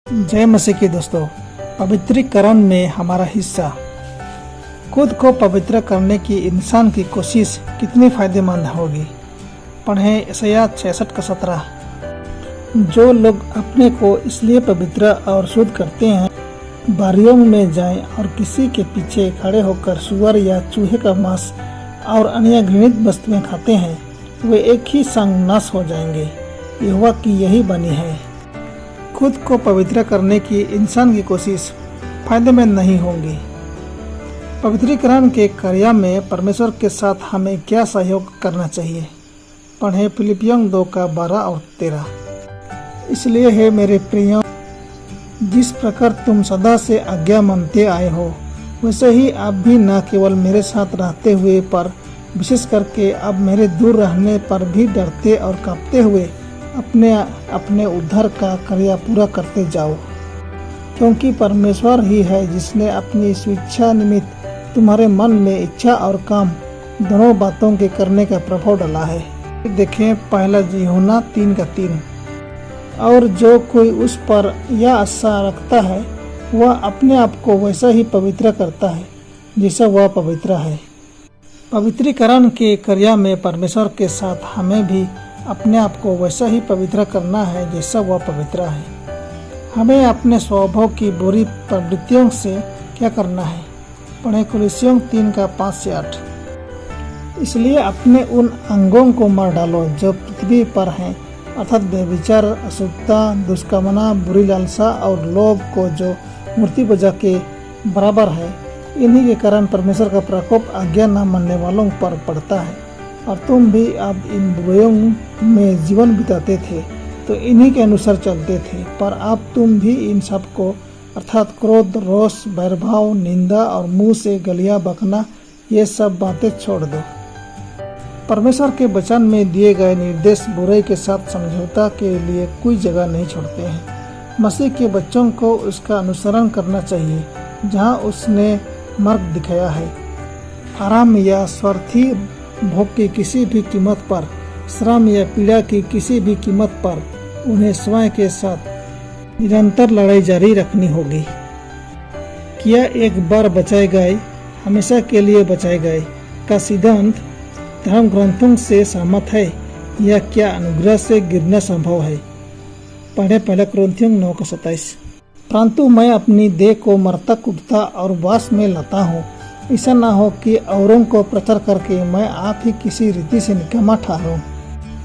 जय मसीह की दोस्तों, पवित्रीकरण में हमारा हिस्सा। खुद को पवित्र करने की इंसान की कोशिश कितनी फायदेमंद होगी। पढ़ें यशायाह 66:17। जो लोग अपने को इसलिए पवित्र और शुद्ध करते हैं, बारियों में जाएं और किसी के पीछे खड़े होकर सूअर या चूहे का मांस और अन्य घृणित वस्तुएं खाते हैं, वे एक ही संग नाश हो जाएंगे। यहोवा की यही वाणी है। खुद को पवित्र करने की इंसान की कोशिश फायदेमंद नहीं होगी। पवित्रीकरण के कार्य में परमेश्वर के साथ हमें क्या सहयोग करना चाहिए। पढ़ें फिलिपियों 2:12 और 13। इसलिए है मेरे प्रिय, जिस प्रकार तुम सदा से आज्ञा मानते आए हो, वैसे ही आप भी न केवल मेरे साथ रहते हुए पर विशेष करके अब मेरे दूर रहने पर भी डरते और कांपते हुए अपने उद्धार का कार्य पूरा करते जाओ, क्योंकि परमेश्वर ही है जिसने अपनी स्वेच्छा निमित्त तुम्हारे मन में इच्छा और काम दोनों बातों के करने का प्रभाव डाला है। देखें 1 यूहन्ना 3:3। और जो कोई उस पर यह आशा रखता है, वह अपने आप को वैसा ही पवित्र करता है जैसा वह पवित्र है। पवित्रीकरण के कार्य में परमेश्वर के साथ हमें भी अपने आप को वैसा ही पवित्र करना है जैसा वह पवित्र है। हमें अपने स्वभाव की बुरी प्रवृत्तियों से क्या करना है। पढ़ें कुलुस्सियों 3:5-8। इसलिए अपने उन अंगों को मार डालो जो पृथ्वी पर हैं, अर्थात व्यभिचार, अशुद्धता, दुष्कामना, बुरी लालसा और लोभ को जो मूर्ति पूजा के बराबर है। इन्हीं के कारण परमेश्वर का प्रकोप आज्ञा न मानने वालों पर पड़ता है। और तुम भी अब इन बुराइयों में जीवन बिताते थे तो इन्हीं के अनुसार चलते थे, पर अब तुम भी इन सब को अर्थात क्रोध, रोष, वैरभाव, निंदा और मुंह से गलियां बकना, ये सब बातें छोड़ दो। परमेश्वर के वचन में दिए गए निर्देश बुराई के साथ समझौता के लिए कोई जगह नहीं छोड़ते हैं। मसीह के बच्चों को उसका अनुसरण करना चाहिए जहां उसने मार्ग दिखाया है। आराम या स्वार्थी भोग की किसी भी कीमत पर, श्रम या पीड़ा की किसी भी कीमत पर उन्हें स्वयं के साथ निरंतर लड़ाई जारी रखनी होगी। क्या एक बार बचाए गए हमेशा के लिए बचाए गए का सिद्धांत धर्म ग्रंथों से सहमत है, या क्या अनुग्रह से गिरना संभव है। पढ़े 1 कुरिन्थियों 9:27। परंतु मैं अपनी देह को मरतक उठता और वास में लाता हूँ, ऐसा न हो कि औरों को प्रचार करके मैं आप ही किसी रीति से निकम्मा ठहरूं।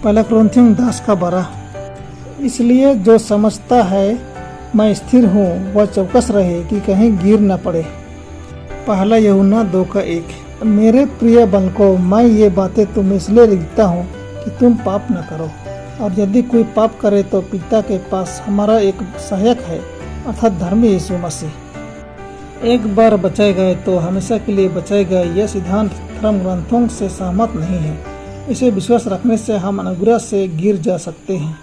1 कुरिन्थियों 10:12। इसलिए जो समझता है मैं स्थिर हूँ, वह चौकस रहे कि कहीं गिर न पड़े। 1 यूहन्ना 2:1। मेरे प्रिय बालकों, मैं ये बातें तुम्हें इसलिए लिखता हूँ कि तुम पाप न करो। और यदि कोई पाप करे तो पिता के पास हमारा एक सहायक है, अर्थात धर्मी यीशु मसीह। एक बार बचाए गए तो हमेशा के लिए बचाए गए, यह सिद्धांत धर्म ग्रंथों से सहमत नहीं है। इसे विश्वास रखने से हम अनुग्रह से गिर जा सकते हैं।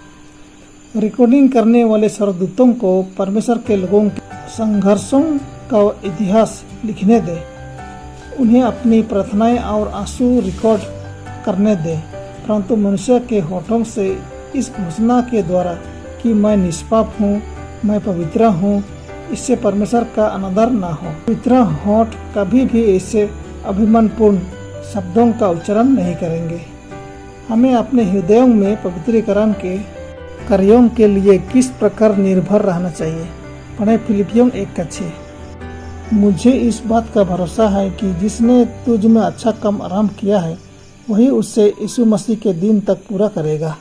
रिकॉर्डिंग करने वाले स्वर्गदूतों को परमेश्वर के लोगों के संघर्षों का इतिहास लिखने दें। उन्हें अपनी प्रार्थनाएं और आंसू रिकॉर्ड करने दें, परंतु मनुष्य के होठों से इस घोषणा के द्वारा कि मैं निष्पाप हूँ, मैं पवित्र हूँ, इससे परमेश्वर का अनादर न हो। पवित्र होठ कभी भी ऐसे अभिमानपूर्ण शब्दों का उच्चारण नहीं करेंगे। हमें अपने हृदयों में पवित्रीकरण के कार्यों के लिए किस प्रकार निर्भर रहना चाहिए। पढ़ें फिलिपियों 1:6। मुझे इस बात का भरोसा है कि जिसने तुझ में अच्छा काम आरंभ किया है, वही उससे यीशु मसीह के दिन तक पूरा करेगा।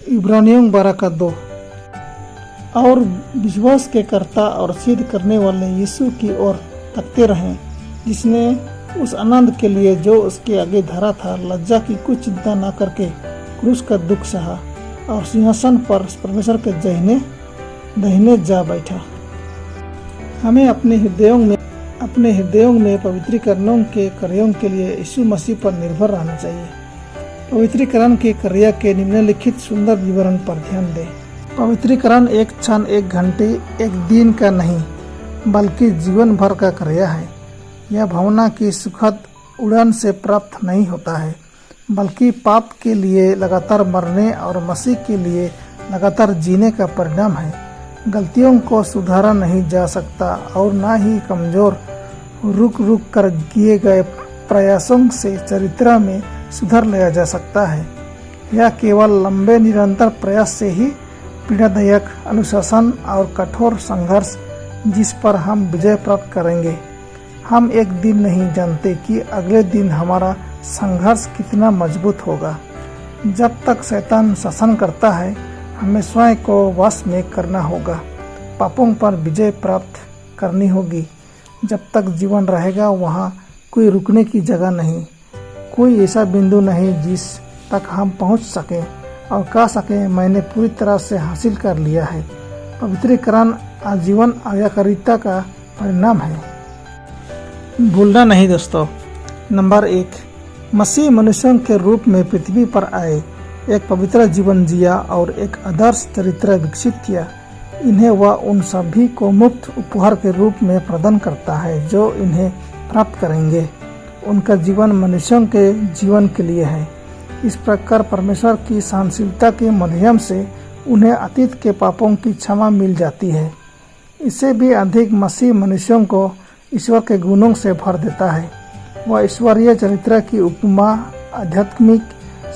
इब्रानियों 12:2। और विश्वास के कर्ता और सिद्ध करने वाले यीशु की ओर तकते रहें, जिसने उस आनंद के लिए जो उसके आगे धरा था, लज्जा की कुछ चिंता न करके क्रूस का दुख सहा और सिंहासन पर परमेश्वर के दाहिने जा बैठा। हमें अपने हृदयों में पवित्रीकरणों के कार्यों के लिए यीशु मसीह पर निर्भर रहना चाहिए। पवित्रीकरण के कार्य के निम्नलिखित सुंदर विवरण पर ध्यान दें। पवित्रीकरण एक क्षण, एक घंटे, एक दिन का नहीं, बल्कि जीवन भर का कार्य है। यह भावना की सुखद उड़ान से प्राप्त नहीं होता है, बल्कि पाप के लिए लगातार मरने और मसीह के लिए लगातार जीने का परिणाम है। गलतियों को सुधारा नहीं जा सकता और न ही कमजोर रुक रुक कर किए गए प्रयासों से चरित्र में सुधार लाया जा सकता है। यह केवल लंबे निरंतर प्रयास से ही पीड़ादायक अनुशासन और कठोर संघर्ष जिस पर हम विजय प्राप्त करेंगे। हम एक दिन नहीं जानते कि अगले दिन हमारा संघर्ष कितना मजबूत होगा। जब तक शैतान शासन करता है, हमें स्वयं को वश में करना होगा, पापों पर विजय प्राप्त करनी होगी। जब तक जीवन रहेगा वहाँ कोई रुकने की जगह नहीं, कोई ऐसा बिंदु नहीं जिस तक हम पहुँच सकें और कह सकें मैंने पूरी तरह से हासिल कर लिया है। पवित्रीकरण आजीवन आज्ञाकारिता का परिणाम है। भूलना नहीं दोस्तों। नंबर 1, मसीह मनुष्यों के रूप में पृथ्वी पर आए, एक पवित्र जीवन जिया और एक आदर्श चरित्र विकसित किया। इन्हें वह उन सभी को मुफ्त उपहार के रूप में प्रदान करता है जो इन्हें प्राप्त करेंगे। उनका जीवन मनुष्यों के जीवन के लिए है। इस प्रकार परमेश्वर की सहनशीलता के माध्यम से उन्हें अतीत के पापों की क्षमा मिल जाती है। इससे भी अधिक मसीह मनुष्यों को ईश्वर के गुणों से भर देता है। वह ईश्वरीय चरित्र की उपमा, आध्यात्मिक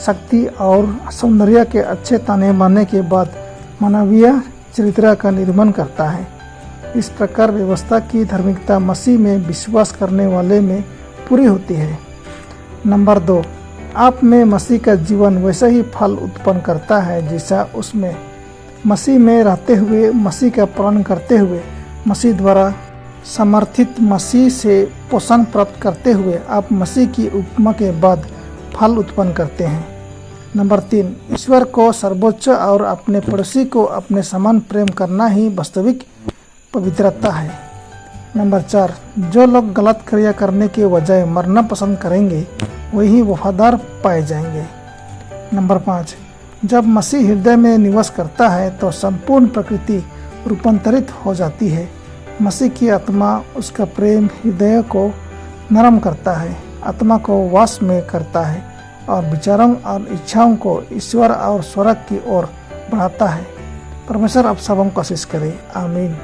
शक्ति और सौंदर्य के अच्छे ताने बाने के बाद मानवीय चरित्र का निर्माण करता है। इस प्रकार व्यवस्था की धार्मिकता मसीह में विश्वास करने वाले में पूरी होती है। नंबर 2, आप में मसीह का जीवन वैसा ही फल उत्पन्न करता है जैसा उसमें। मसीह में रहते हुए, मसीह का पालन करते हुए, मसीह द्वारा समर्थित, मसीह से पोषण प्राप्त करते हुए आप मसीह की उपमा के बाद फल उत्पन्न करते हैं। नंबर 3, ईश्वर को सर्वोच्च और अपने पड़ोसी को अपने समान प्रेम करना ही वास्तविक पवित्रता है। नंबर 4, जो लोग गलत क्रिया करने के बजाय मरना पसंद करेंगे वही वफादार पाए जाएंगे। नंबर 5, जब मसीह हृदय में निवास करता है तो संपूर्ण प्रकृति रूपांतरित हो जाती है। मसीह की आत्मा, उसका प्रेम हृदय को नरम करता है, आत्मा को वश में करता है और विचारों और इच्छाओं को ईश्वर और स्वर्ग की ओर बढ़ाता है। परमेश्वर आप सबों को आशीष करे। आमीन।